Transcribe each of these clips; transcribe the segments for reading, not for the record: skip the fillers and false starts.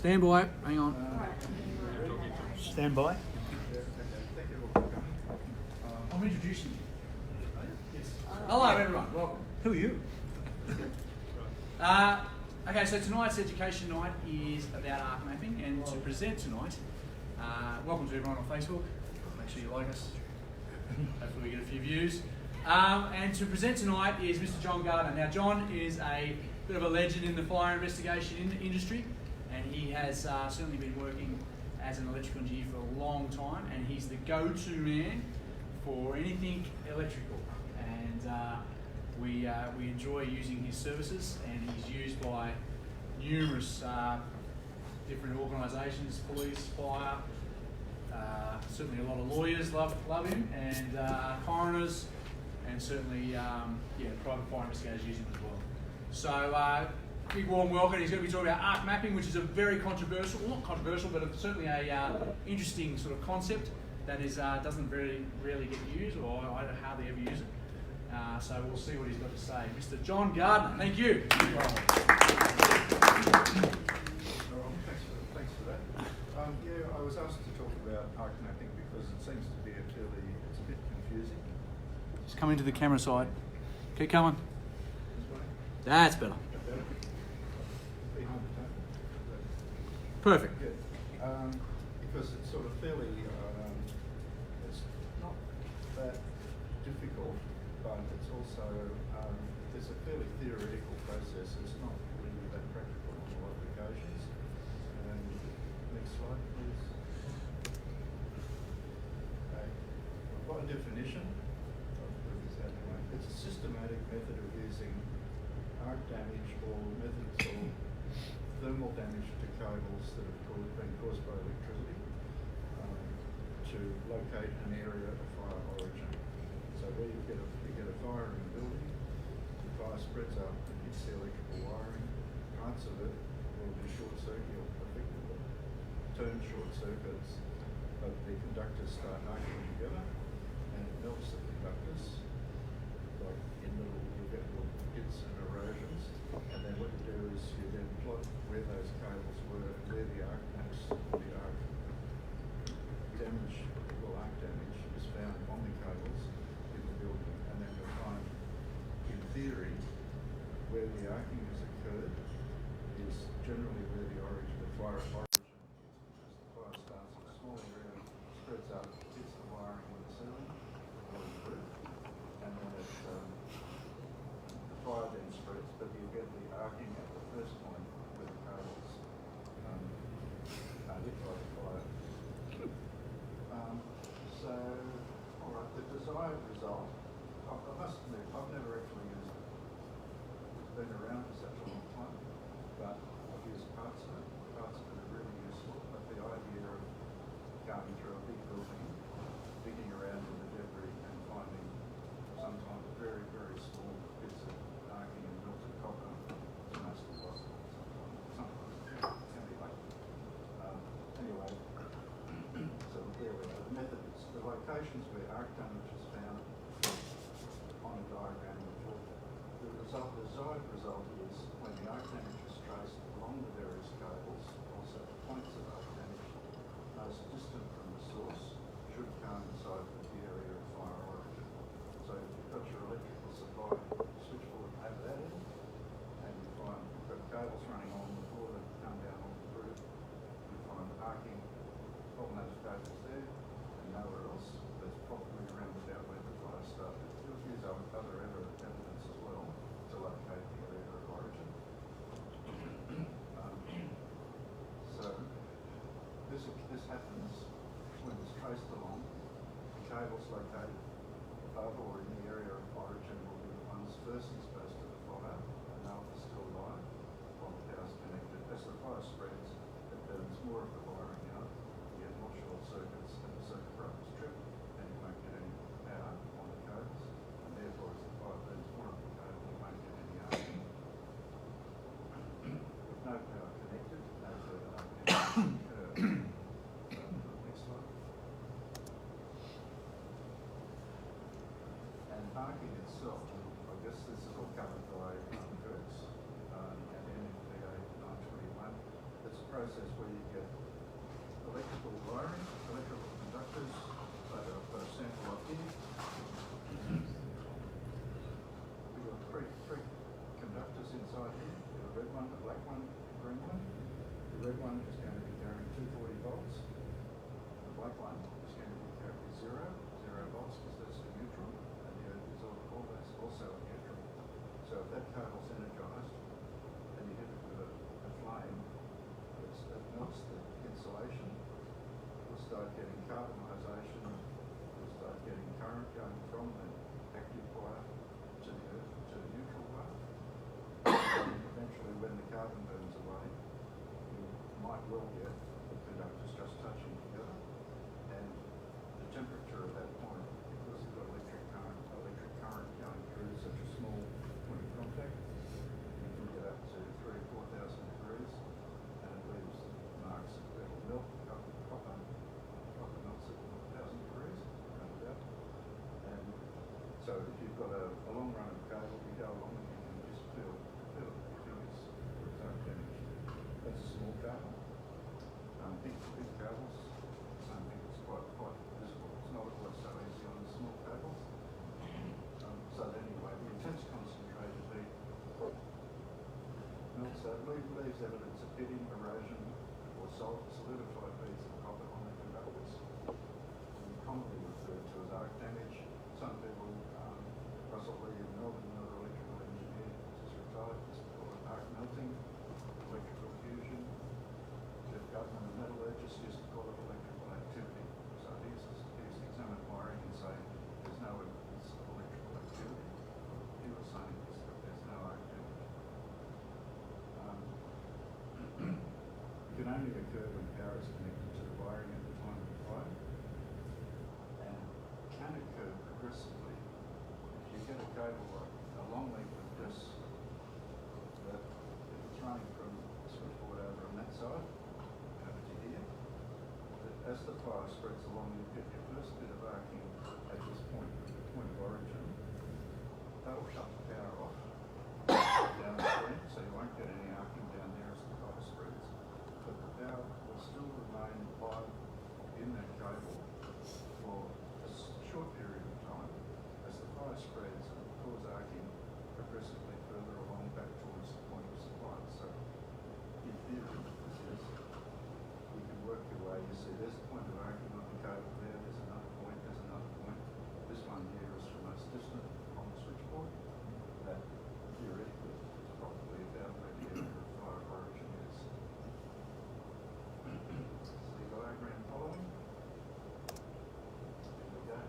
Stand by. Hang on. Stand by. I'm introducing you. Yes. Hello, everyone. Welcome. Who are you? Okay, so tonight's education night is about arc mapping, and to present tonight, welcome to everyone on Facebook. Make sure you like us. Hopefully we get a few views. And to present tonight is Mr. John Gardner. Now, John is a bit of a legend in the fire investigation industry, and he has certainly been working as an electrical engineer for a long time, and he's the go-to man for anything electrical. And we enjoy using his services, and he's used by numerous different organisations, police, fire, certainly a lot of lawyers love him, and coroners, and certainly private fire investigators use him as well. So big warm welcome. He's going to be talking about arc mapping, which is a very controversial, well, not controversial, but certainly a interesting sort of concept that is doesn't very rarely get used, or I hardly ever use it. So we'll see what he's got to say. Mr. John Gardner, thank you. Thanks for that. I was asked to talk about arc mapping because it seems to be it's a bit confusing. Just come into the camera side. Keep coming. That's better. Behind the table. Perfect. Good. Because it's sort of fairly, it's not that difficult, but it's also, it's a fairly theoretical process. It's not really that practical on a lot of occasions. Next slide, please. Okay. I've got a definition. It's a systematic method of using arc damage or methods or thermal damage to cables that have been caused by electricity to locate an area of fire origin. So where you get a fire in a building, the fire spreads out and hits the electrical wiring. Parts of it will be short circuit or effectively turn short circuits, but the conductors start arcing together and it melts the conductors. Like in little, you get little hits and erosions, and then what you do is you then plot where those cables were and where the arc damage is found on the cables in the building, and then you'll find, in theory, where the arcing has occurred is generally where the fire origin is. The fire starts in a small area, spreads out, hits the wiring with the ceiling or the roof, and then the fire then spreads, but you get the arcing at the first point where the cables are hit by the fire. Alright, the desired result, I must admit, I've never actually used it. It's been around for such a long time, but I've used parts of it. Parts of it are really useful, but the idea of going through a big building, digging around in the debris and finding sometimes very, very small bits of arcing and melted copper is mostly possible. Sometimes it can be lucky. Anyway, so there we are. The method is the locations where arc damage is found on a diagram before. The desired result is when the arc damage is traced along the various cables, also the points of arc damage most distant from the source should coincide with the area of fire origin. So if you've got your electrical supply switchboard over that end, and you find you've got cables running on the floor that come down on the roof, you find arcing on those cables there and nowhere else. That's probably around about where the fire started. You'll use other evidence as well to locate the area of origin. So this happens when it's traced along. The cables located above or in the area of origin will be the ones first exposed to the fire, and they'll be still live while the power's connected. As the fire spreads, it burns more of the wiring out. You get more short circuits, and the circuit breakers trip, and you won't get any power on the cables, and therefore as the fire burns more of the cable, you won't get any arcing. With no power connected, no further arcing can occur. Next slide. And arcing itself, I guess this is a process where you get electrical wiring, electrical conductors. So I've got a sample up here. We've got three conductors inside here. We've got a red one, a black one, a green one. The red one is going to be carrying 240 volts. The black one is going to be carrying zero volts because that's a neutral, and the earth is also a neutral. So if that cable's energized and you hit it with a flame, it melts the insulation. We'll start getting carbonisation. We'll start getting current going from the active wire to the earth, to the neutral wire. And eventually, when the carbon burns away, you might well get the conductors just touching together, and the temperature at that point, because you've got electric current going through such a small point of contact, you can get up to 3,000 or 4,000 degrees, and it leaves marks that will melt copper melts at 1,000 degrees, around about. And so if you've got a long run of cable, you go along and you can just feel its damage. That's a small cable. Big cables, I think it's quite visible. It's not always so easy on the small cables. So anyway, the intense concentrated heat melts that, leaves evidence of pitting, erosion, or solidified beads of copper on the conductors. And commonly referred to as arc damage. Some people, Russell Lee in Melbourne, another electrical engineer, just retired, just called it arc melting, electrical fusion. John Gardner, a metallurgist, used to call it electrical activity. So he used to examine wiring and say there's no evidence of electrical activity. He was saying there's no arc damage. It can only occur when power is connected to the wiring at the time of the fire, and can occur progressively. If you get a cable like a long length of this, that if it's running from the switchboard over on that side, over to here, as the fire spreads along, you get your first bit of arcing at this point of origin. That'll shut the power off downstream, so you won't get any arcing down there as the fire spreads. But the power will still remain live in that cable for a short period of time as the fire spreads and cause arcing progressively further along back towards the point of supply. So in theory, you can work your way. You see there's a point of arcing on the cable there, there's another point. This one here is the most distant on the switchboard. That theoretically is probably about where the area of fire origin is. See the diagram following? There we go.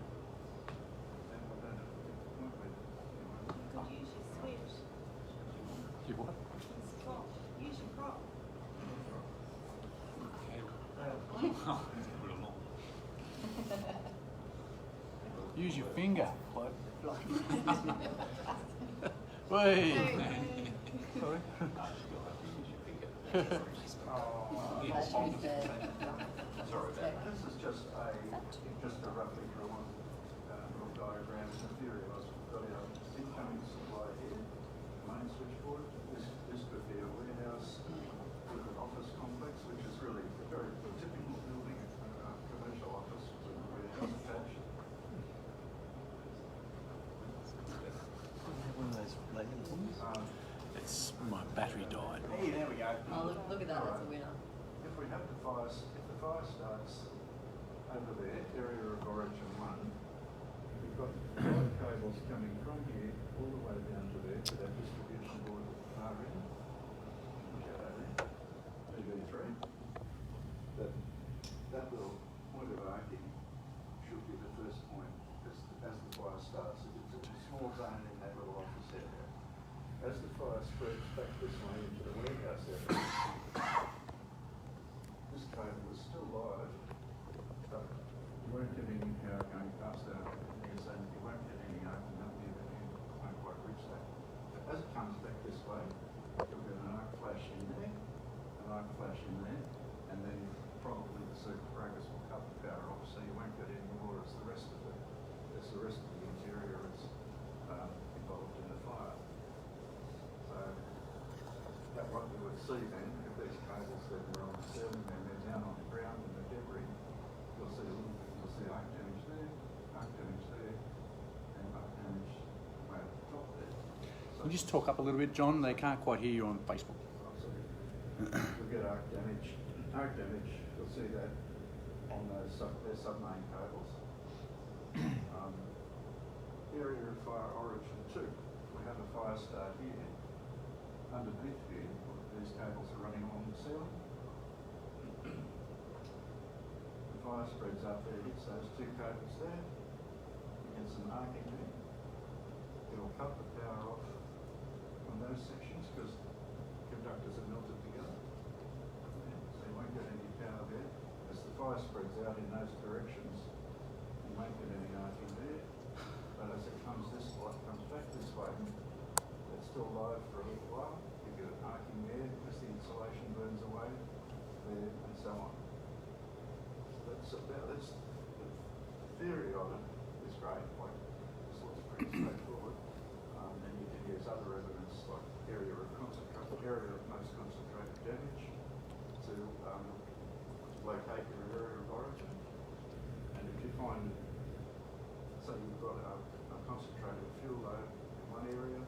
Then we're going to get the point where Could use your switch. You what? Prop. Use your prop. Use your finger. Wait. Sorry. Sorry, this is just a roughly drawn little diagram. In theory, we've got our incoming supply here, main switchboard. This could be a warehouse with an office complex, which is really a very typical building, commercial office with a warehouse attached. One of those latent ones? It's my battery died. Hey, there we go. Oh, look at that, that's a winner. If we have the fire, if the fire starts over there, area of origin 1, we've got 5 cables coming from here all the way down to there to that distribution board at the far end. PV3. That little point of arcing should be the first point as the fire starts. It's a small zone in that little office area. As the fire spreads back this way into the warehouse area, this cable is still live, but you won't get any power going past that because then you won't get any arcing up here, but you won't quite reach that. But as it comes back this way, you'll get an arc flash in there, an arc flash in there, and then probably the circuit breakers will cut the power off, so you won't get any more as the rest of the interior is involved in the fire. So that what we would see then, if these cables that are on the ceiling and they're down on the ground and the debris, you'll see arc damage there, and arc damage way at the top there. So Can you just talk up a little bit, John? They can't quite hear you on Facebook. you'll get arc damage. You'll see that on those their submain cables. Area of fire origin 2. We have a fire start here. Underneath here, these cables are running along the ceiling. The fire spreads up there, hits those two cables there. You get some arcing there. It'll cut the power off on those sections because conductors are melted together. So you won't get any power there. As the fire spreads out in those directions, you won't get any arcing there. But as it comes back this way, it's still live for a little while. You get an arcing there as the insulation burns away there and so on. So that's the theory of it is great. Like this looks pretty straightforward. And you can use other evidence like area of most concentrated damage to locate your area of origin. And if you find, say you've got a concentrated fuel load in one area,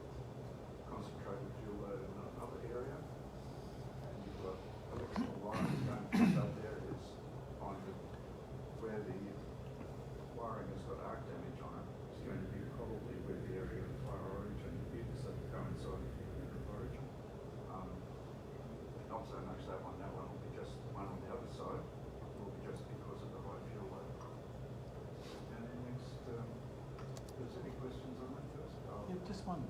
concentrated fuel load in another area, and you've got electrical wiring going through those areas, find that where the wiring has got arc damage on it, it's going to be probably where the area of fire origin is, so it coincides with the area of origin. Not so much that one will be just one on the other side, it will be just because of the high fuel load. And then next, there's any questions on that first? Yeah, just one.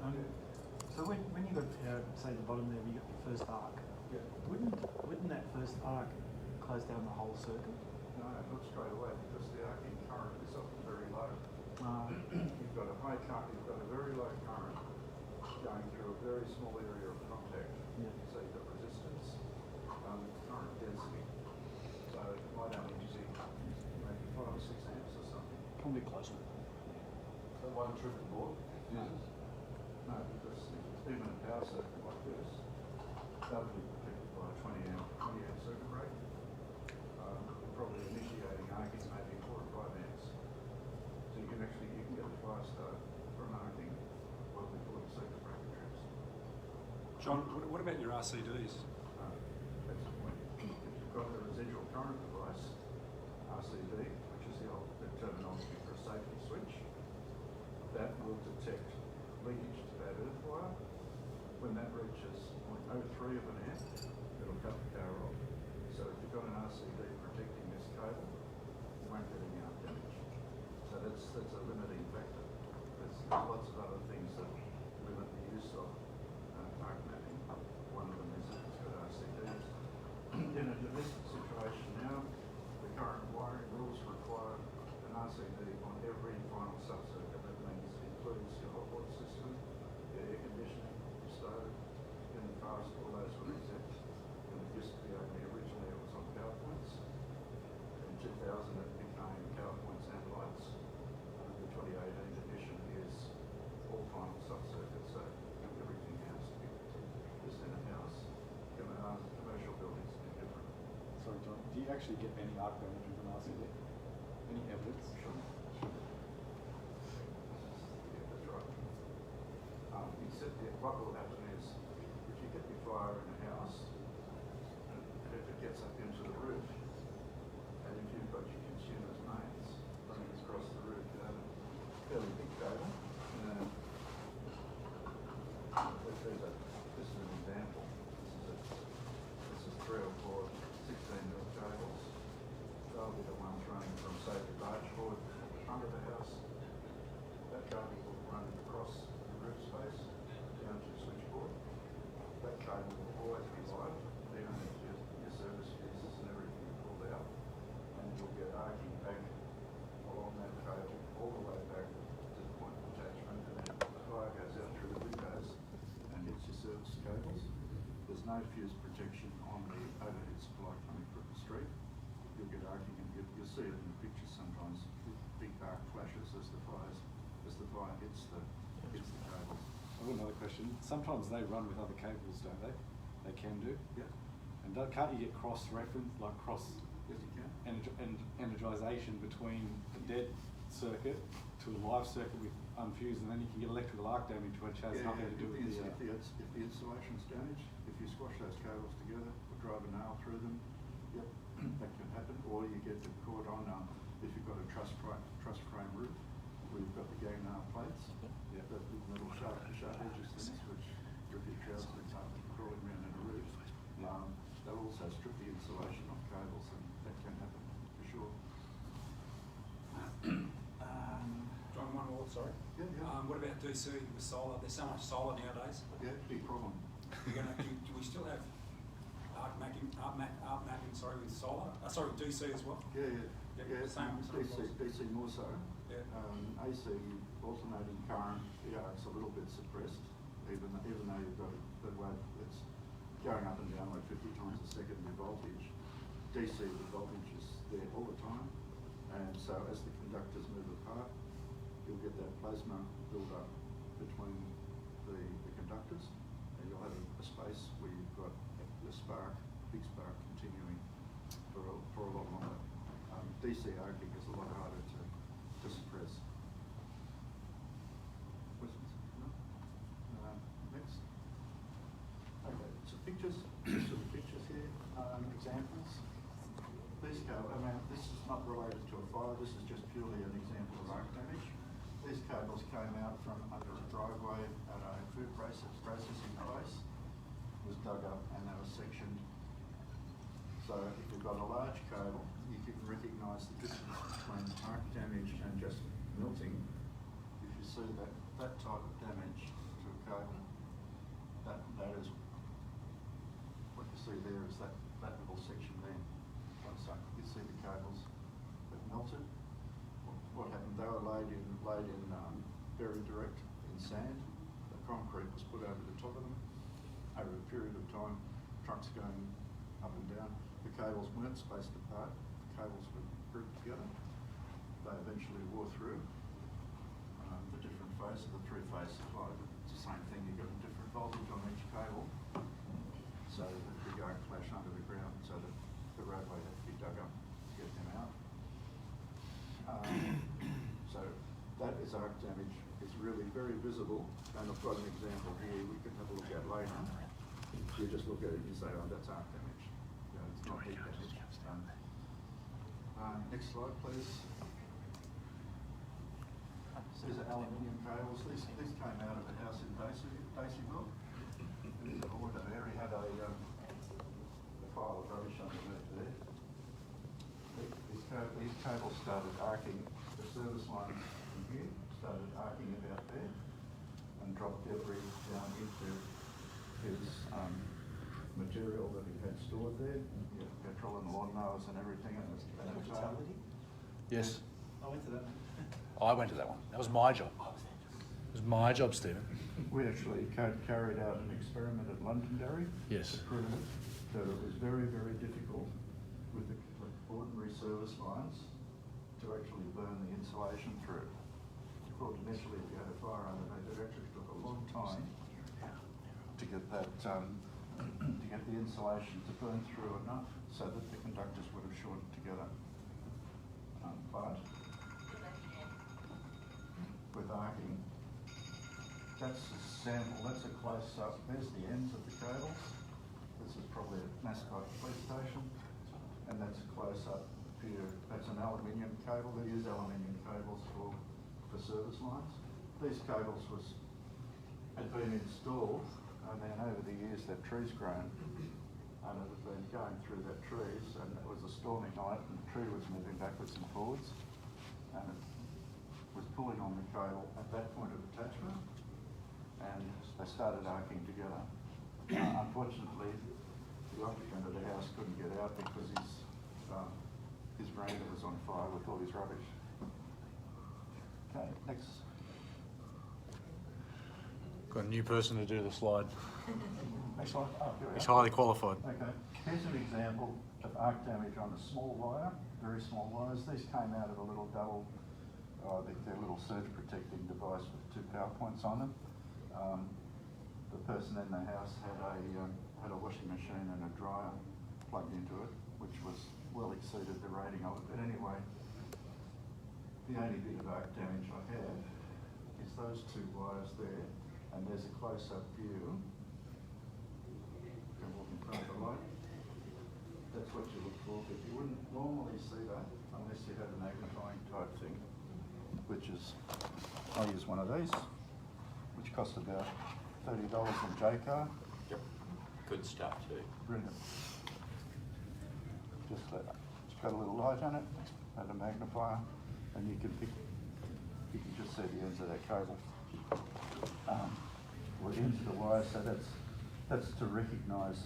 So when you got, say the bottom there, you got your first arc. Yeah. Wouldn't that first arc close down the whole circuit? No, not straight away because the arcing current is often very low. You've got a high current, you've got a very low current going through a very small area of contact. Yeah. So you've got resistance, current density. So it might only be maybe 5 or 6 amps or something. Probably closer. So one trip board uses? No, because even a power circuit like this, that'll be protected by a 20 amp circuit breaker. You're probably initiating arcing maybe 4 or 5 amps. So you can get a fire start from arcing well before the circuit breaker trips. John, what about your RCDs? That's the point. If you've got a residual current device, RCD, which is the terminology for a safety switch, that will detect leakage to that earth wire. When that reaches 0.03 of an amp, it'll cut the power off. So if you've got an RCD protecting this cable, you won't get any arc damage. So that's a limiting factor. There's lots of other things that limit the use of arc mapping. One of them is that it's got RCDs. In a domestic situation now, the current wiring rules require an RCD on every final subcircuit. That means it includes your hot water system, your air conditioning, your stove. In the past, all those were exempt. And it used to be only originally it was on power points. In 2000 it became power points and lights. The 2018 edition is all final subcircuits, so everything has to be protected. Just in a house, commercial buildings are different. Sorry, John. Do you actually get any arc damage with an RCD? Any evidence? Sure. Yeah, that's right. Except what will happen is, if you get your fire in a house, and if it gets up into the roof, and if you've got your consumer's mains running across the roof, you have a fairly big cable. This is an example. This is 3 or 4 16mm cables. They'll be the ones running from, say, the barge board at the front of the house. That cable will run across the roof space down to the switchboard. That cable will always be live, even if your service fuses and everything are pulled out. And you'll get arcing back along that cable all the way back to the point of attachment, and then the fire goes out through the windows and hits your service cables. There's no fuse protection on the overhead supply coming from the street. You'll get arcing, and you'll see it in the pictures sometimes. Big arc flashes as the fire hits the cables. I've got another question. Sometimes they run with other cables, don't they? They can do. Yeah. And can't you get cross-reference, like cross Yes, you can. energization between the dead circuit to a live circuit with unfused, and then you can get electrical arc damage which has nothing to do with the... If the insulation's damaged, if you squash those cables together or drive a nail through them, yep, that can happen. Or you get caught on, if you've got a truss frame roof, where you've got the gang nail plates, the little sharp edges things, which if your trousers are crawling around in a roof, they'll also strip the insulation off cables, and that can happen for sure. John, one more, sorry. Yeah, yeah. What about DC with solar? There's so much solar nowadays. Yeah, big problem. Do we still have arc mapping, with solar? Sorry, DC as well? Yeah, same DC more so. Yeah. AC alternating current, it's a little bit suppressed, even though you've got the wave that's going up and down like 50 times a second the voltage. DC, the voltage is there all the time, and so as the conductors move apart, you'll get that plasma build up between the conductors, and you'll have a space where you've got the spark, big spark continuing for a lot longer. DC arcing is a lot harder to suppress. Questions? No? Next. Okay, so pictures, some pictures here, examples. These this is not related to a fire, this is just purely an example of arc damage. These cables came out from under a driveway at a food processing place, was dug up and they were sectioned. So if you've got a large cable, you can recognise the difference between arc damage and just melting. If you see that type of damage to a cable, that is what you see there is that little section there. So you see the cables that melted. What happened? They were laid in very direct in sand. The concrete was put over the top of them. Over a period of time, trucks going up and down. The cables weren't spaced apart. The cables were grouped together. They eventually wore through the different phases, the three-phase supply. It's the same thing. You've got a different voltage on each cable, so that they go and flash under the ground, so that the roadway had to be dug up to get them out. So that is arc damage. It's really very visible, and I've got an example here we can have a look at later. You just look at it and you say, oh, that's arc damage. You know, it's not heat damage. Next slide, please. These are aluminium cables. These came out of a house in Daceyville. There's a water there. He had a pile of rubbish underneath there. These cables started arcing. The service lines from here started arcing about there and dropped debris down into his material that he had stored there. Petrol and lawnmowers and everything. Yes. I went to that. I went to that one. That was my job. It was my job, Stephen. We actually carried out an experiment at Londonderry. Yes. To prove that it was very, very difficult with the ordinary service lines to actually burn the insulation through. Of course, initially, if you had a fire underneath, it actually took a long time to get that, to get the insulation to burn through enough so that the conductors would have shorted together. But with arcing, that's a sample, that's a close-up. There's the ends of the cables. This is probably a Mascot police station, and that's a close-up here. That's an aluminium cable. They use aluminium cables for service lines. These cables had been installed, and then over the years that tree's grown, and it had been going through that trees, and it was a stormy night, and the tree was moving backwards and forwards, and it was pulling on the cable at that point of attachment, and they started arcing together. Unfortunately, the occupant of the house couldn't get out because his veranda was on fire with all his rubbish. Okay, next. Got a new person to do the slide. Next slide. Oh, here we He's are. highly qualified. Okay, here's an example of arc damage on a small wire, very small wires. These came out of a little double, their little surge protecting device with 2 power points on them. The person in the house had a washing machine and a dryer plugged into it, which was well exceeded the rating of it. But anyway, the only bit of arc damage I have is those two wires there, and there's a close-up view. Can walk in front of the light. That's what you look for, but you wouldn't normally see that unless you had a magnifying type thing, which is, I use one of these, which cost about $30 in JCar. Yep. Good stuff too. Brilliant. Just it's got a little light on it, and a magnifier, and you can just see the ends of that cable. Or ends of the wire, so that's to recognise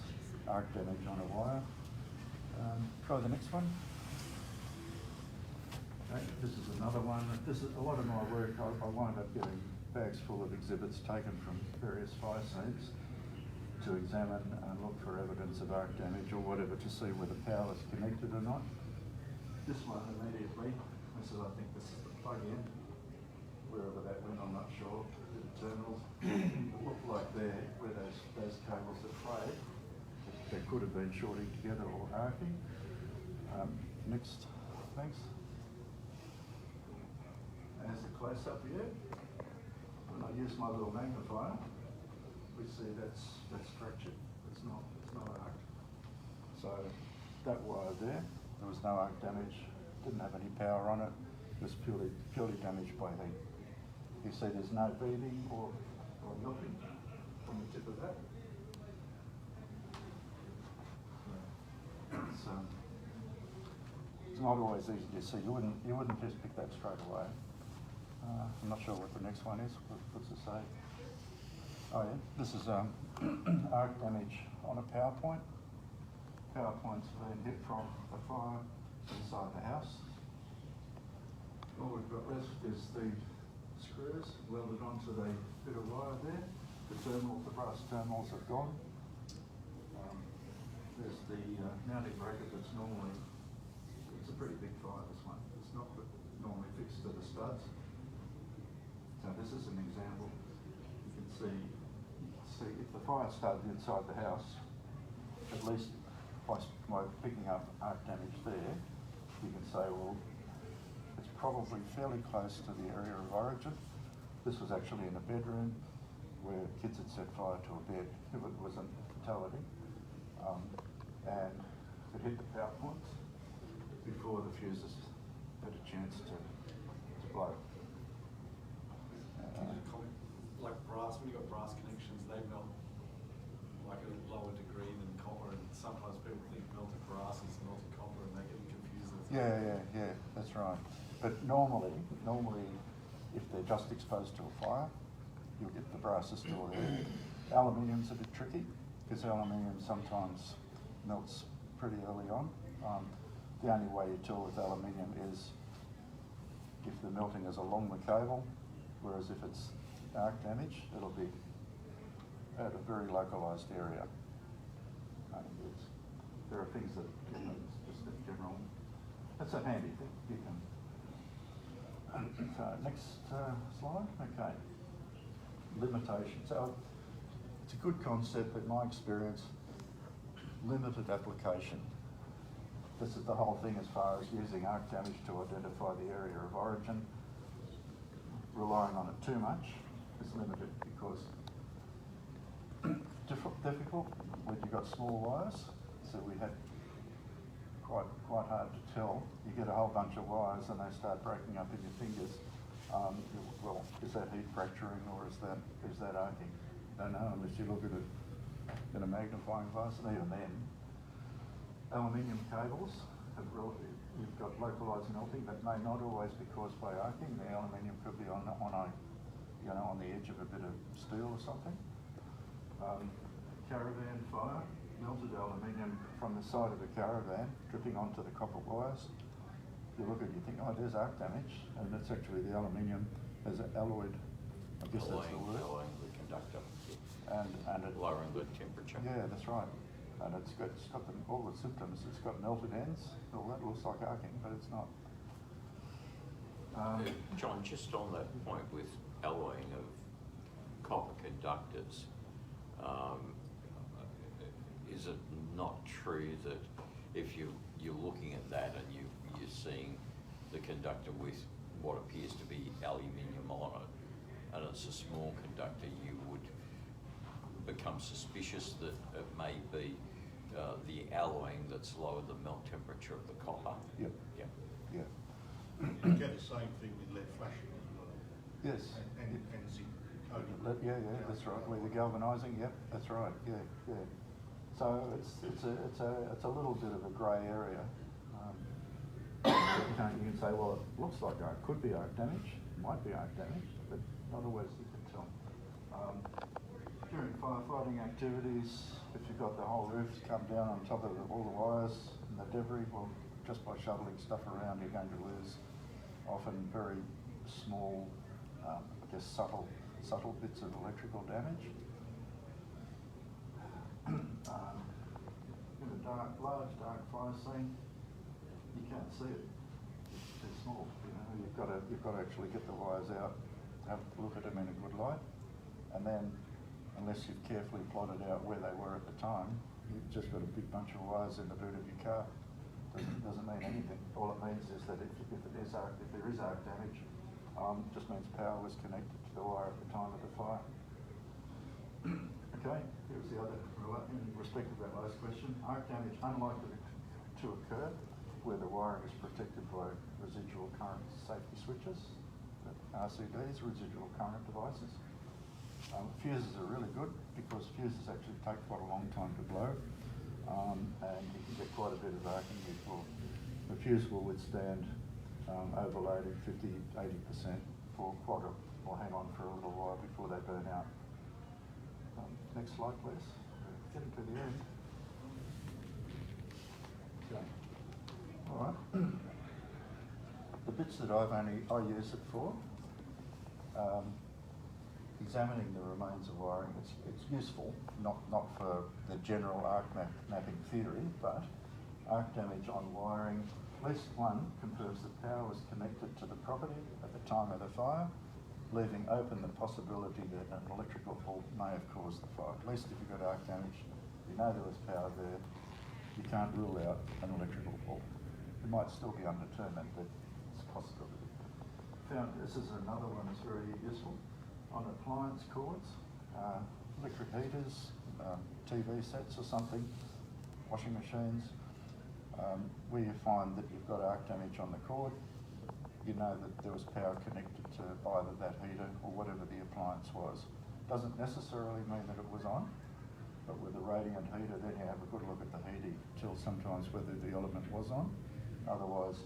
arc damage on a wire. Try the next one. Okay, this is another one. This is a lot of my work. I wind up getting bags full of exhibits taken from various fire scenes to examine and look for evidence of arc damage or whatever to see whether power is connected or not. This one immediately, I think this is the plug-in, wherever that went, I'm not sure, the terminals. It looked like there, where those cables are frayed, they could have been shorting together or arcing. Next, thanks. As a close-up view, when I use my little magnifier, we see that's fractured. It's not arced. So that wire there was no arc damage. Didn't have any power on it. It was purely damaged by heat. You see, there's no beading or nothing on the tip of that. It's not always easy to see. You wouldn't just pick that straight away. I'm not sure what the next one is. What's it say? Oh yeah, this is arc damage on a power point. Power point's been hit from a fire inside the house. All we've got left is the screws welded onto the bit of wire there. The brass terminals have gone. There's the mounting bracket that's normally, it's a pretty big fire, this one. It's not normally fixed to the studs. So this is an example. You can see if the fire started inside the house, at least by picking up arc damage there, you can say, well, it's probably fairly close to the area of origin. This was actually in a bedroom where kids had set fire to a bed. It was a fatality. And it hit the power points before the fuses had a chance to blow. Like brass, when you've got brass connections, they melt like a lower degree than copper, and sometimes people think melted brass is melted copper and they get confused. Yeah, that's right. But normally, if they're just exposed to a fire, you'll get the brass is still there. Aluminium's a bit tricky, because aluminium sometimes melts pretty early on. The only way you tell with aluminium is if the melting is along the cable, whereas if it's arc damage, it'll be at a very localised area. There are things that, it's just in general, that's a handy thing. You can. So next slide, okay. Limitations. So it's a good concept, but in my experience, limited application. This is the whole thing as far as using arc damage to identify the area of origin. Relying on it too much is limited because difficult when you've got small wires. So we had quite hard to tell. You get a whole bunch of wires and they start breaking up in your fingers. Well, is that heat fracturing or is that arcing? Don't know unless you look at it in a magnifying glass, and even then. Aluminium cables you've got localised melting that may not always be caused by arcing. The aluminium could be on the edge of a bit of steel or something. Caravan fire, melted aluminium from the side of the caravan dripping onto the copper wires. You look at it, you think, oh, there's arc damage, and it's actually the aluminium as an alloyed. I guess that's the word. Alloying the conductor. And it, lowering the temperature. Yeah, that's right. And it's got all the symptoms. It's got melted ends. All that looks like arcing, but it's not. John, just on that point with alloying of copper conductors, is it not true that if you're looking at that and you're seeing the conductor with what appears to be aluminium on it, and it's a small conductor, you would become suspicious that it may be the alloying that's lowered the melt temperature of the copper? Yep. Yeah. Yeah. You get the same thing with lead flashing as well. Yes. And zinc coating. Yeah, that's right. Where the galvanising, yep, that's right. Yeah. So it's a little bit of a grey area. You can say, well, it looks like it could be arc damage, might be arc damage, but not always you can tell. During firefighting activities, if you've got the whole roof come down on top of all the wires and the debris, well, just by shoveling stuff around, you're going to lose often very small, subtle bits of electrical damage. In a large dark fire scene, you can't see it. It's too small. You've got to actually get the wires out, have a look at them in a good light, and then, unless you've carefully plotted out where they were at the time, you've just got a big bunch of wires in the boot of your car. Doesn't mean anything. All it means is that if there is arc damage, just means power was connected to the wire at the time of the fire. Okay, here's the other, in respect of that last question. Arc damage unlikely to occur where the wiring is protected by residual current safety switches, RCDs, residual current devices. Fuses are really good because fuses actually take quite a long time to blow, and you can get quite a bit of arcing before. The fuse will withstand overloading 50–80% for quite a, or hang on for a little while before they burn out. Next slide, please. Getting to the end. Okay. All right. The bits that I use it for. Examining the remains of wiring, it's useful, not for the general arc mapping theory, but arc damage on wiring, at least one, confirms the power was connected to the property at the time of the fire, leaving open the possibility that an electrical fault may have caused the fire. At least if you've got arc damage, you know there was power there, you can't rule out an electrical fault. It might still be undetermined, but it's a possibility. This is another one that's very useful. On appliance cords, electric heaters, TV sets or something, washing machines, where you find that you've got arc damage on the cord, you know that there was power connected to either that heater or whatever the appliance was. Doesn't necessarily mean that it was on, but with a radiant heater, then you have a good look at the heating, tell sometimes whether the element was on. Otherwise,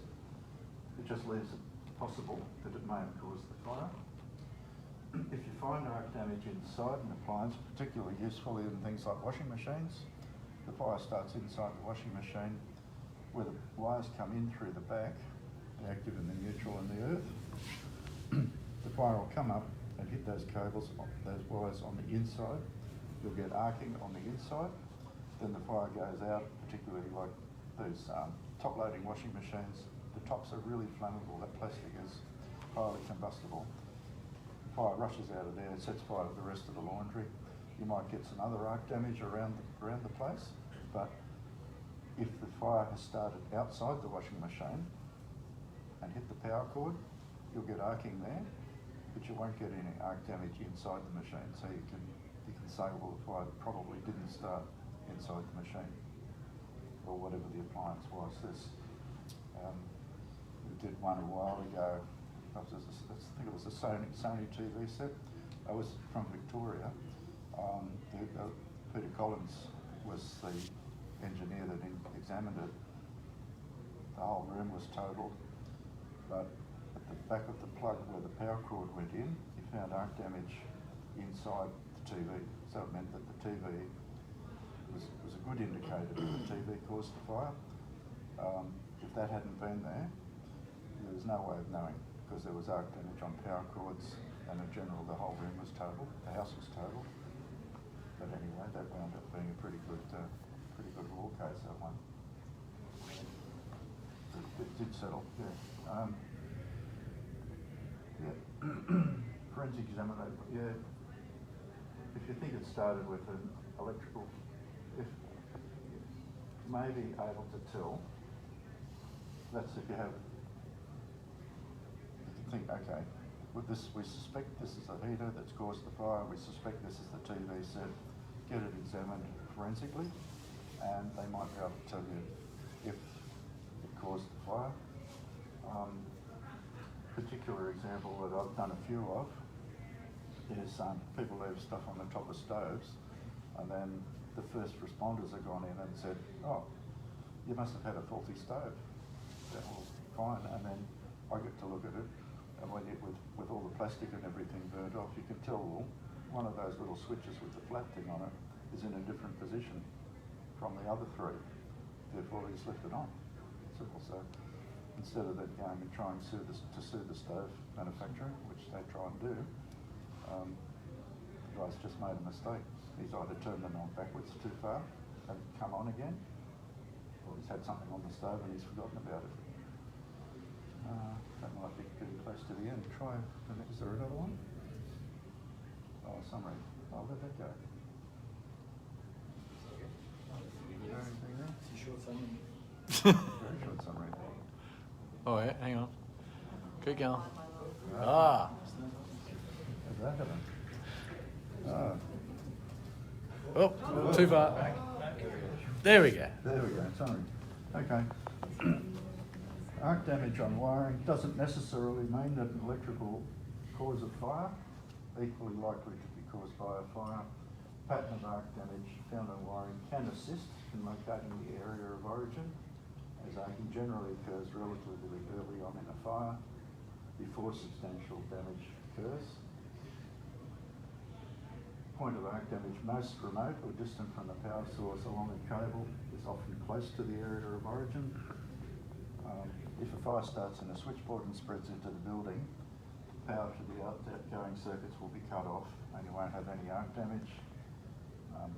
it just leaves it possible that it may have caused the fire. If you find arc damage inside an appliance, particularly useful in things like washing machines, the fire starts inside the washing machine where the wires come in through the back, the active and the neutral and the earth. The fire will come up and hit those cables, those wires on the inside. You'll get arcing on the inside. Then the fire goes out, particularly like those top-loading washing machines. The tops are really flammable. That plastic is highly combustible. Fire rushes out of there, it sets fire to the rest of the laundry. You might get some other arc damage around the place, but if the fire has started outside the washing machine and hit the power cord, you'll get arcing there, but you won't get any arc damage inside the machine. So you can say, well, the fire probably didn't start inside the machine or whatever the appliance was. We did one a while ago. I think it was a Sony TV set. I was from Victoria. Peter Collins was the engineer that examined it. The whole room was totaled, but at the back of the plug where the power cord went in, he found arc damage inside the TV. So it meant that the TV was a good indicator that the TV caused the fire. If that hadn't been there was no way of knowing, because there was arc damage on power cords, and in general the whole room was totaled, the house was totaled. But anyway, that wound up being a pretty good law case, that one. It did settle, yeah. Forensic examination, yeah. If you think it started with an electrical, if may be able to tell. That's if you have, you can think, okay, with this, we suspect this is a heater that's caused the fire, we suspect this is the TV set, get it examined forensically, and they might be able to tell you if it caused the fire. Particular example that I've done a few of is people leave stuff on the top of stoves, and then the first responders have gone in and said, oh, you must have had a faulty stove. Yeah, well, fine, and then I get to look at it, and when you, with all the plastic and everything burnt off, you can tell, well, one of those little switches with the flat thing on it is in a different position from the other three, therefore he's left it on. Simple. So instead of them going and trying to sue the stove manufacturer, which they try and do, the guy's just made a mistake. He's either turned the knob backwards too far and come on again, or he's had something on the stove and he's forgotten about it. That might be getting close to the end. Try, is there another one? Oh, summary. I'll let that go. Anything there? It's a short summary. Very short summary. Oh, yeah, hang on. Keep going. How's that happen? Oh, too far back. There we go. There we go, summary. Okay. Arc damage on wiring doesn't necessarily mean that an electrical cause of fire, equally likely to be caused by a fire. Pattern of arc damage found on wiring can assist in locating the area of origin, as arcing generally occurs relatively early on in a fire before substantial damage occurs. Point of arc damage most remote or distant from the power source along a cable is often close to the area of origin. If a fire starts in a switchboard and spreads into the building, power to the outgoing circuits will be cut off and you won't have any arc damage.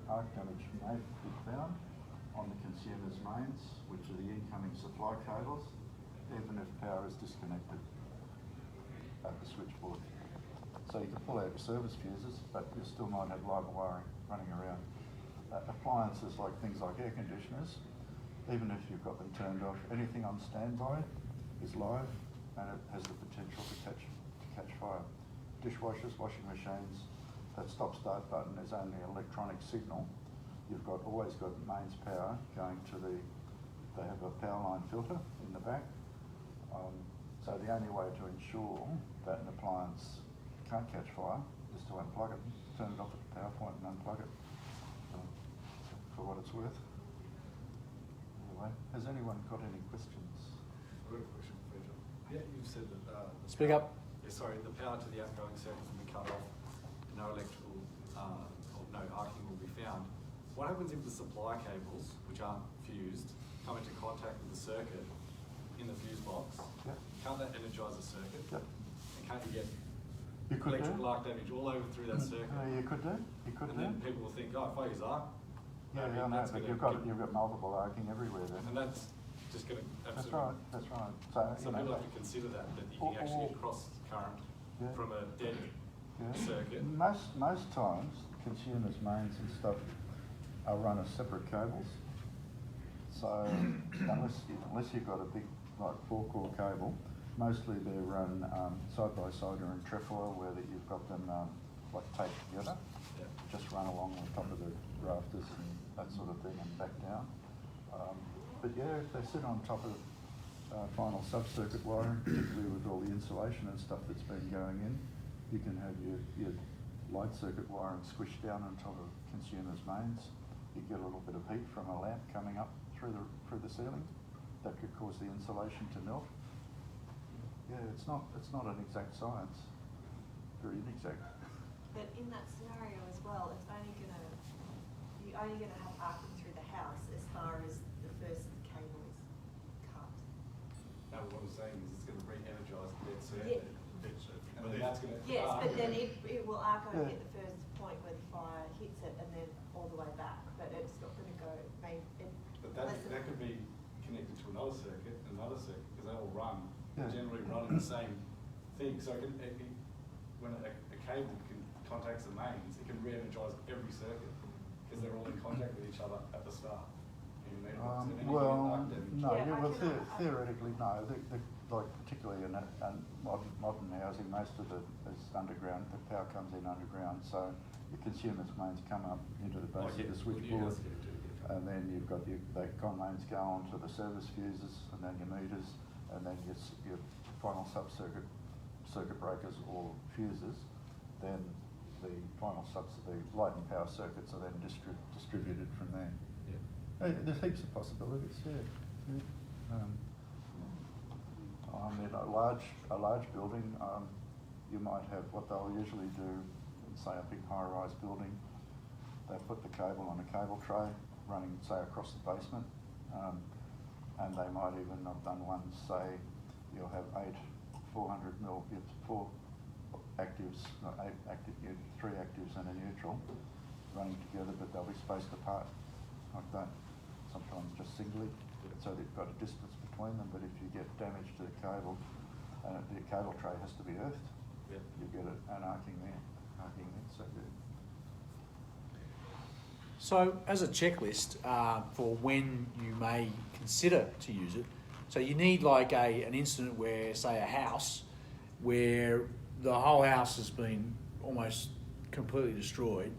Arc damage may be found on the consumer's mains, which are the incoming supply cables, even if power is disconnected at the switchboard. So you can pull out your service fuses, but you still might have live wiring running around. Appliances like things like air conditioners, even if you've got them turned off, anything on standby is live and it has the potential to catch fire. Dishwashers, washing machines, that stop-start button is only an electronic signal. You've always got mains power going to they have a power line filter in the back. So the only way to ensure that an appliance can't catch fire is to unplug it, turn it off at the power point and unplug it, for what it's worth. Anyway, has anyone got any questions? I've got a question for you, John. Yeah, you've said that Speak up. Yeah, sorry, the power to the outgoing circuits will be cut off, no electrical or no arcing will be found. What happens if the supply cables, which aren't fused, come into contact with the circuit in the fuse box? Yep. Can't that energise the circuit? Yep. And can't you get You could electrical do. arc damage all over through that circuit? You could do. You could And do. then people will think, oh, if I use arc, Yeah, I mean, no, that's but gonna you've got multiple arcing everywhere then. and that's just going to That's absolutely. right. That's right. So So people have to consider that you can actually get cross current Yeah. from a dead circuit. Most times, consumers' mains and stuff are run as separate cables. So unless you've got a big like 4-core cable, mostly they're run side by side or in trefoil where that you've got them like taped together. Yeah. Just run along on top of the rafters and that sort of thing and back down. But yeah, if they sit on top of final sub-circuit wiring, particularly with all the insulation and stuff that's been going in, you can have your light circuit wiring squished down on top of consumers' mains. You get a little bit of heat from a lamp coming up through the ceiling. That could cause the insulation to melt. Yeah, it's not an exact science. Very inexact. But in that scenario as well, you're only gonna have arcing through the house as far as the first cable is cut. No, what I'm saying is it's going to re-energise the dead Yeah. circuit. And then that's going to. Yes, but then it will arc only at the first point where the fire hits it and then all the way back, but it's not gonna go, But that could be connected to another circuit, because they all run, Yeah. generally running the same thing. So when a cable contacts the mains, it can re-energise every circuit because they're all in contact with each other at the start. You know what I mean? Well, no, Yeah, I well, can- theoretically, no. Like particularly in modern housing, most of it is underground. The power comes in underground, so your consumer's mains come up into the base of the switchboard, and then you've got the con mains go on to the service fuses, and then your meters, and then your final circuit breakers or fuses. Then the the light and power circuits are then distributed from there. Yeah. There's heaps of possibilities. Yeah. In a large building, you might have what they'll usually do in, say, a big high-rise building. They put the cable on a cable tray running, say, across the basement, and they might even have done one, say, you'll have 8 400mm, 4 actives, not 8 active, 3 actives and a neutral running together, but they'll be spaced apart like that. Sometimes just singly, so they've got a distance between them. But if you get damage to the cable, the cable tray has to be earthed. Yep. You get an arcing there. So good. So, as a checklist for when you may consider to use it, so you need like an incident where, say, a house where the whole house has been almost completely destroyed,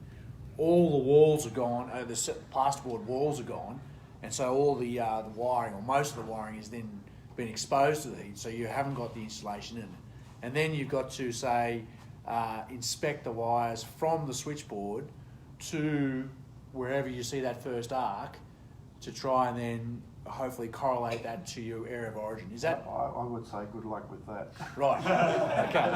all the walls are gone, the plasterboard walls are gone, and so all the wiring, or most of the wiring, has then been exposed to the heat, so you haven't got the insulation in it. And then you've got to, say, inspect the wires from the switchboard to wherever you see that first arc to try and then hopefully correlate that to your area of origin. Is that? I would say good luck with that. Right. Okay.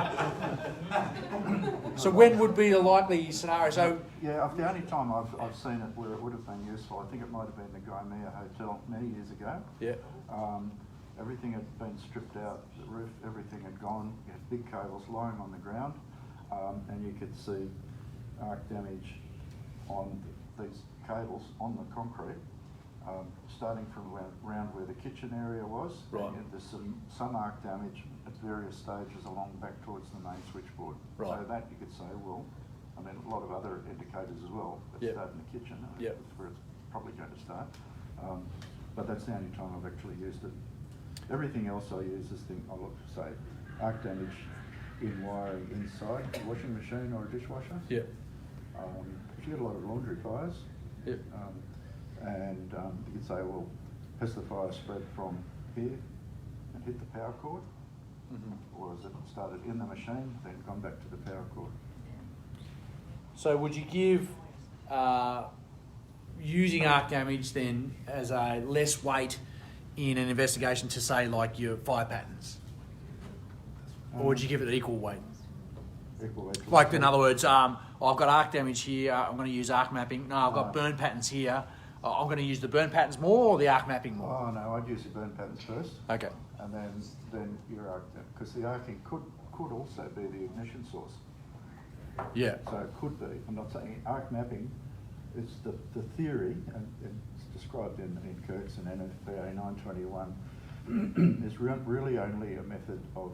So when would be the likely scenario? So yeah, the only time I've seen it where it would have been useful, I think it might have been the Gymea Hotel many years ago. Yeah. Everything had been stripped out, the roof, everything had gone. You had big cables lying on the ground, and you could see arc damage on these cables on the concrete. Starting from around where the kitchen area was, right. And there's some arc damage at various stages along back towards the main switchboard. Right. So that you could say, well, I mean, a lot of other indicators as well that yep. start in the kitchen. Yep. That's where it's probably going to start. But that's the only time I've actually used it. Everything else I use is I'll look, say, arc damage in wiring inside a washing machine or a dishwasher. Yep. If you get a lot of laundry fires. Yep. And you could say, well, has the fire spread from here and hit the power cord? Mm-hmm. Or has it started in the machine, then gone back to the power cord? So would you give using arc damage then as a less weight in an investigation to, say, like your fire patterns? Or would you give it equal weight? Equal weight. Like, in other words, I've got arc damage here, I'm going to use arc mapping. No, I've got burn patterns here. I'm going to use the burn patterns more or the arc mapping more? Oh no, I'd use the burn patterns first. Okay. And then your arc, because the arcing could also be the ignition source. Yeah. So it could be. I'm not saying arc mapping. It's the theory, and it's described in Kirk's and NFPA 921. Is really only a method of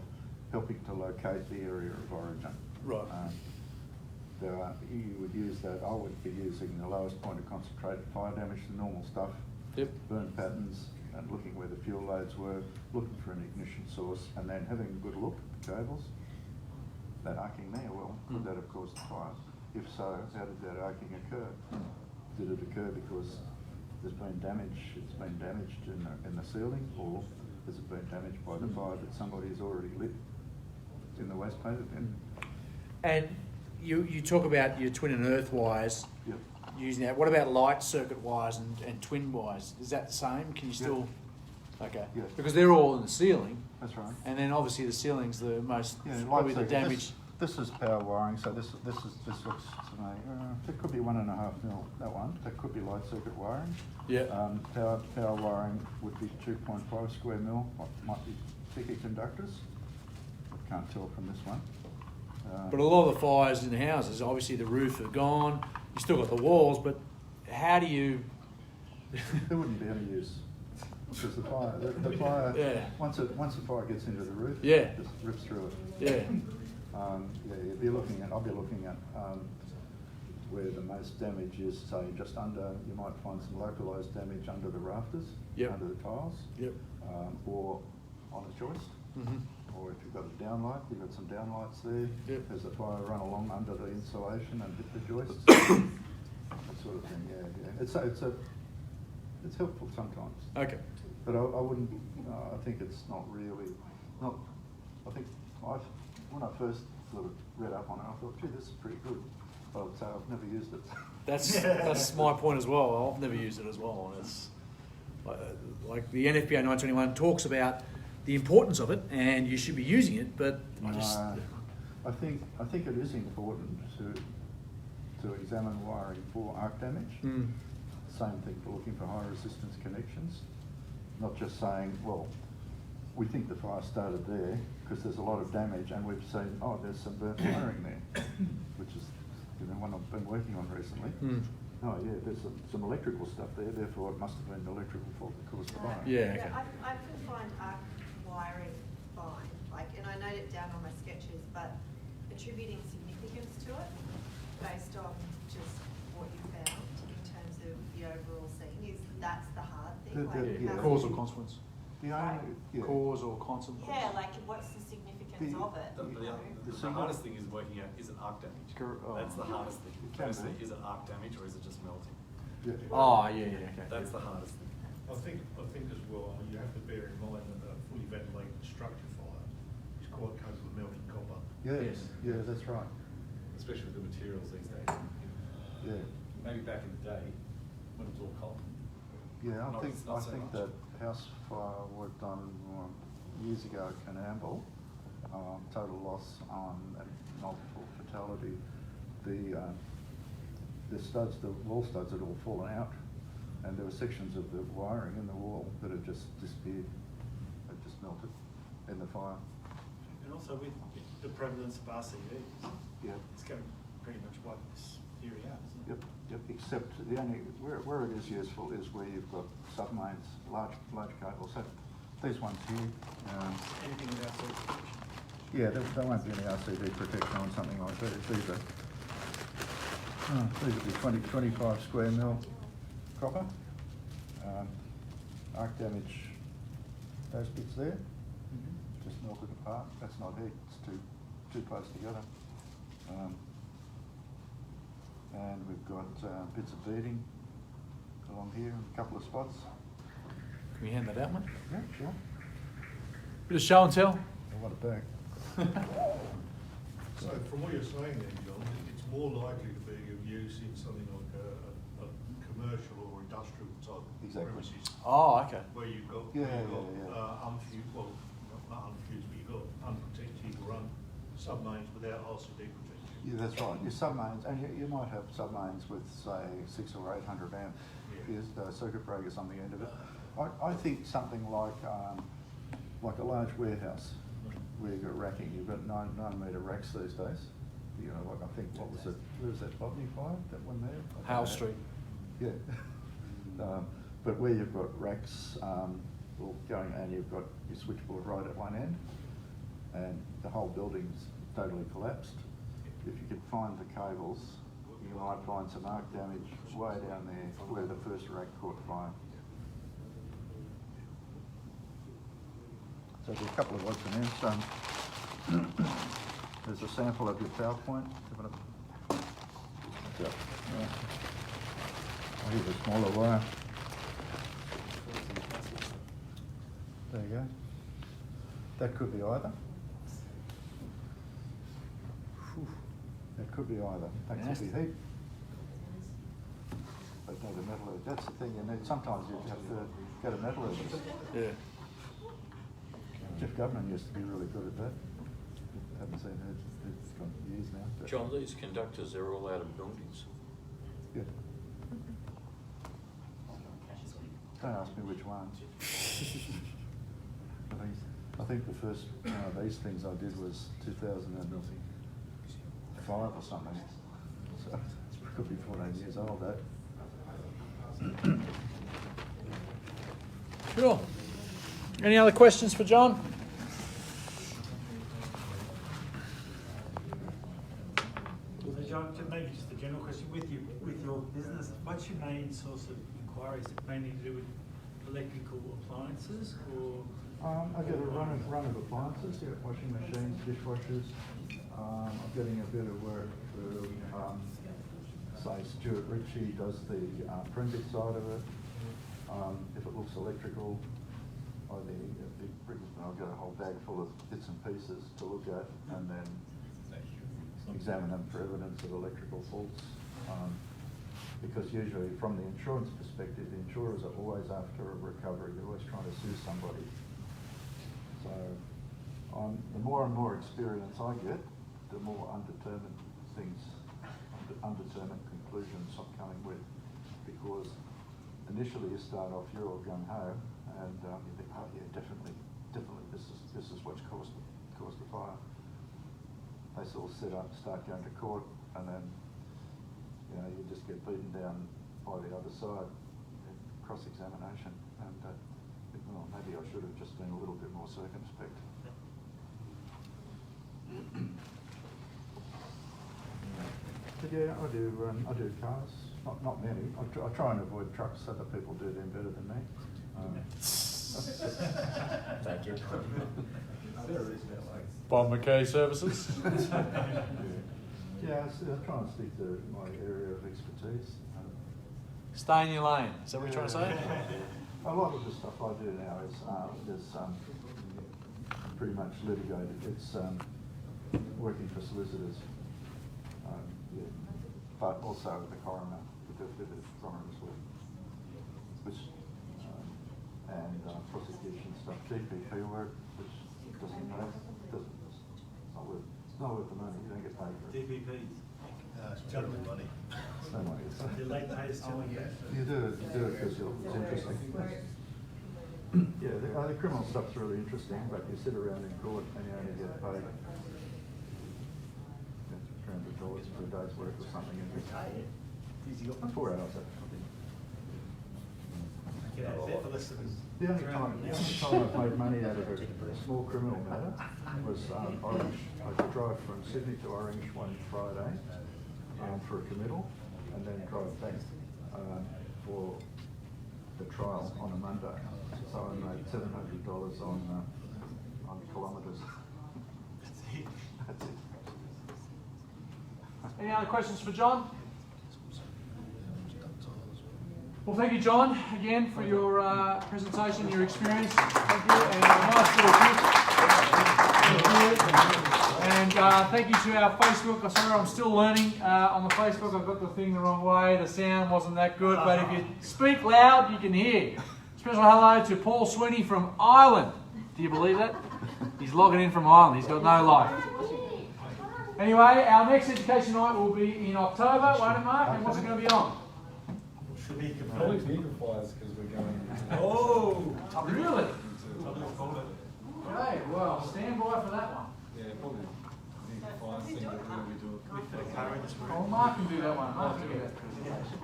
helping to locate the area of origin. Right. You would use that. I would be using the lowest point of concentrated fire damage, the normal stuff. Yep. Burn patterns, and looking where the fuel loads were, looking for an ignition source, and then having a good look at the cables. That arcing there, well, could that have caused the fire? If so, how did that arcing occur? Did it occur because there's been damage, it's been damaged in the ceiling, or has it been damaged by the fire that somebody has already lit in the waste paper bin? And you talk about your twin and earth wires. Yep. Using that. What about light circuit wires and twin wires? Is that the same? Can you still? Yep. Okay. Yes. Because they're all in the ceiling. That's right. And then obviously the ceiling's the most, Yeah, probably the circuit. damage. This is power wiring, so this looks to me, it could be 1.5 mil, that one. That could be light circuit wiring. Yeah. Power wiring would be 2.5 square mil, might be thicker conductors. I can't tell from this one. But a lot of the fires in the houses, obviously the roof are gone, you still got the walls, but how do you... There wouldn't be any use. Because the fire, yeah. once the fire gets into the roof, yeah. it just rips through it. Yeah. I'll be looking at where the most damage is, say, just under, you might find some localised damage under the rafters, Yep. under the tiles, Yep. or on a joist. Mm-hmm. Or if you've got a downlight, you've got some downlights there. Yep. Has the fire run along under the insulation and hit the joists? That sort of thing, yeah. It's helpful sometimes. Okay. But I wouldn't, I think it's not really, I think when I first sort of read up on it, I thought, gee, this is pretty good. But I'd say I've never used it. That's my point as well. I've never used it as well, and it's like the NFPA 921 talks about the importance of it, and you should be using it. But I think it is important to examine wiring for arc damage. Mm. Same thing for looking for high resistance connections. Not just saying, well, we think the fire started there because there's a lot of damage, and we've seen, oh, there's some burnt wiring there, which is one I've been working on recently. Mm. Oh yeah, there's some electrical stuff there, therefore it must have been the electrical fault that caused the fire. Yeah, okay. I can find arc wiring fine, and I note it down on my sketches, but attributing significance to it based on just what you found in terms of the overall scene that's the hard thing. Yeah. Cause or consequence. The only, yeah. Cause or consequence. Yeah, what's the significance of it? The hardest thing is working out, is it arc damage? That's the hardest thing. Firstly, is it arc damage or is it just melting? Yeah. Oh, yeah, okay. That's the hardest thing. I think as well, you have to bear in mind that a fully ventilated structure fire is quite capable of melting copper. Yes, yeah, that's right. Especially with the materials these days. Yeah. Maybe back in the day, when it was all copper. Yeah, I Not think so much. that house fire work done years ago at Canamble, total loss and multiple fatality. The studs, the wall studs had all fallen out, and there were sections of the wiring in the wall that had just disappeared, had just melted in the fire. And also with the prevalence of RCVs, Yeah. it's going to pretty much wipe this theory out, isn't it? Yep. Except the only where it is useful is where you've got submains, large cables. So these ones here. Anything with RCV protection. Yeah, there won't be any RCD protection on something like that. These will be 25 square mil copper. Arc damage, those bits there, just melted apart. That's not heat, it's too close together. And we've got bits of beading along here in a couple of spots. Can we hand that out, mate? Yeah, sure. Bit of show and tell. I want it back. So from what you're saying then, John, it's more likely to be of use in something like a commercial or industrial type Exactly. premises. Oh, okay. Where you've got, Yeah. unfused, well, not unfused, but you've got unprotected or submains without RCD protection. Yeah, that's right. Your submains, and you might have submains with, say, 600 or 800 amp circuit breakers on the end of it. I think something like a large warehouse where you've got racking. You've got 9-metre racks these days. You know, like I think, what was it? Where was that Botany fire? That one there? Howell Street. Yeah. But where you've got racks all going, and you've got your switchboard right at one end, and the whole building's totally collapsed. If you could find the cables, you might find some arc damage way down there where the first rack caught fire. So there's a couple of odds and ends. There's a sample of your PowerPoint. Yeah. Here's a smaller wire. There you go. That could be either. That could be either. That could be heat. But no, the metallurgy, that's the thing, and sometimes you have to go to metallurgists. Yeah. Jeff Governor used to be really good at that. Haven't seen it, it's gone years now. But John, these conductors, they're all out of buildings. yeah. Don't ask me which ones. I think the first one of these things I did was 2005 or something. So it could be 14 years old, that. Sure. Any other questions for John? So John, maybe just a general question. With your business, what's your main source of inquiries? Is it mainly to do with electrical appliances, or? I get a run of appliances, yeah, washing machines, dishwashers. I'm getting a bit of work for, say, Stuart Ritchie does the forensic side of it. If it looks electrical, I'll get a whole bag full of bits and pieces to look at, and then examine them for evidence of electrical faults. Because usually, from the insurance perspective, the insurers are always after a recovery. They're always trying to sue somebody. So, the more and more experience I get, the more undetermined conclusions I'm coming with. Because initially you start off, you're all gung ho, and you think, oh yeah, definitely, this is what's caused the fire. They sort of start going to court, and then you just get beaten down by the other side in cross-examination, and well, maybe I should have just been a little bit more circumspect. But yeah, I do cars, not many. I try and avoid trucks so that people do them better than me. Thank you. Bob McKay Services. Yeah, I try and stick to my area of expertise. Stay in your lane. Is that what you're trying to say? A lot of the stuff I do now is pretty much litigated. It's working for solicitors, yeah, but also the coroner, with the coroner's work, which and prosecution stuff, GPP work, which doesn't matter. It's not worth the money. You don't get paid for it. DPPs. It's terrible money. It's no money. The late payers too, I guess. You do it because it's interesting. Yeah, the criminal stuff's really interesting, but you sit around in court and you only get paid $300 for a day's work or something. Easy. 4 hours actually. The only time I've made money out of a small criminal matter was Orange. I drove from Sydney to Orange one Friday for a committal, and then drove back for the trial on a Monday. So I made $700 on kilometres. That's it. Any other questions for John? Well, thank you, John, again for your presentation, your experience. Thank you, and a nice little gift. Thank you. And thank you to our Facebook. I'm sorry, I'm still learning on the Facebook. I've got the thing the wrong way. The sound wasn't that good, but if you speak loud, you can hear. Special hello to Paul Sweeney from Ireland. Do you believe that? He's logging in from Ireland. He's got no life. Anyway, our next education night will be in October, won't it, Mark? And what's it going to be on? Probably vehicle fires because we're going. Oh, really? Okay, well, stand by for that one. Yeah, probably vehicle fires thing that we'll be doing. Oh, Mark can do that one. Mark can do that presentation.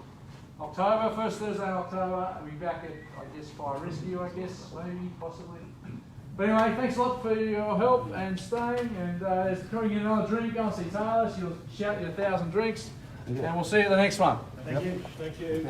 October, first Thursday in October. We'll be back at, I guess, Fire Rescue, I guess, maybe, possibly. But anyway, thanks a lot for your help and staying. And if you get another drink, go and see Taylor. She'll shout you 1,000 drinks. And we'll see you at the next one. Thank you. Thank you.